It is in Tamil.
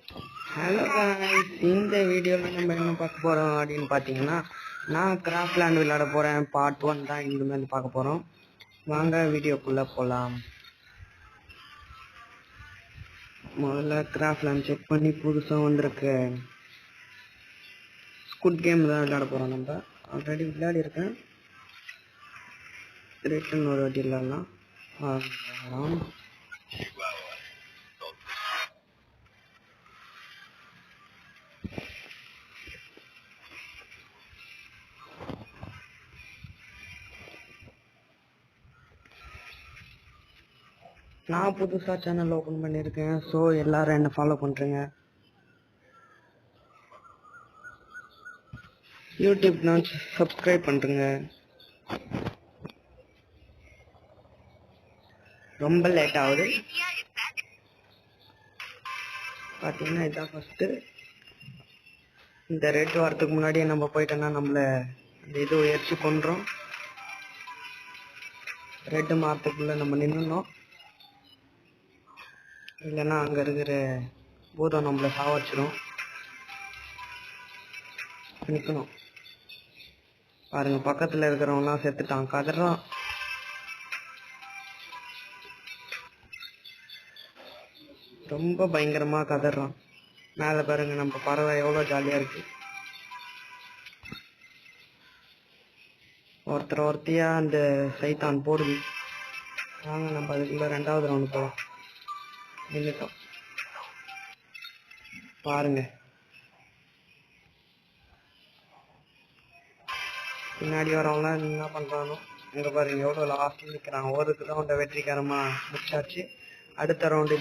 ஹலோ guys, இந்த வீடியோவில் நம்ம என்ன பார்க்க போகிறோம் அப்படின்னு பார்த்தீங்கன்னா, நான் கிராஃப்ட்லேண்ட் விளையாட போகிறேன். பார்ட் 1 தான் இனிமேல் பார்க்க போகிறோம். வாங்க வீடியோக்குள்ளே போகலாம். முதல்ல கிராஃப்ட்லேண்ட் செக் பண்ணி புதுசாக வந்திருக்கு ஸ்குட் கேம் தான் விளையாட போகிறோம். நம்ம ஆல்ரெடி விளையாடி இருக்கேன். ரிட்டன் ஒரு வாட்டி விளையாடலாம். நான் புதுசாக சேனல் ஓப்பன் பண்ணியிருக்கேன். ஸோ எல்லாரும் என்ன ஃபாலோ பண்ணுறேங்க. யூடியூப் நான் சப்ஸ்கிரைப் பண்ணுறேங்க. ரொம்ப லேட் ஆகுது. பார்த்தீங்கன்னா இதான் ஃபஸ்ட்டு. இந்த ரெட் வரத்துக்கு முன்னாடியே நம்ம போயிட்டோன்னா நம்மளை அந்த இது எரிச்சு கொண்டுறோம். ரெட்டு மாறத்துக்குள்ளே நம்ம நின்றுனோம், இல்லைன்னா அங்கே இருக்கிற பூதம் நம்மளை சாவச்சிடும். நிற்கணும். பாருங்க, பக்கத்தில் இருக்கிறவங்களாம் செத்துட்டான், கதறான். ரொம்ப பயங்கரமாக கதறான். மேலே பாருங்க, நம்ம பறவை எவ்வளோ ஜாலியாக இருக்கு. ஒருத்தியா அந்த சைத்தான் போடுது. வாங்க நம்ம அதுக்குள்ள 2வது ரவுண்டு போகலாம். நின்றுட்டோம். பாருங்க, பின்னாடி வரவங்களாம் என்ன பண்ணுறானோ. இங்கே பாருங்க எவ்வளோ லாஸ்ட் நிற்கிறான். ஒரு ரவுண்டை வெற்றிகரமாக முடிச்சாச்சு. அடுத்த ரவுண்டு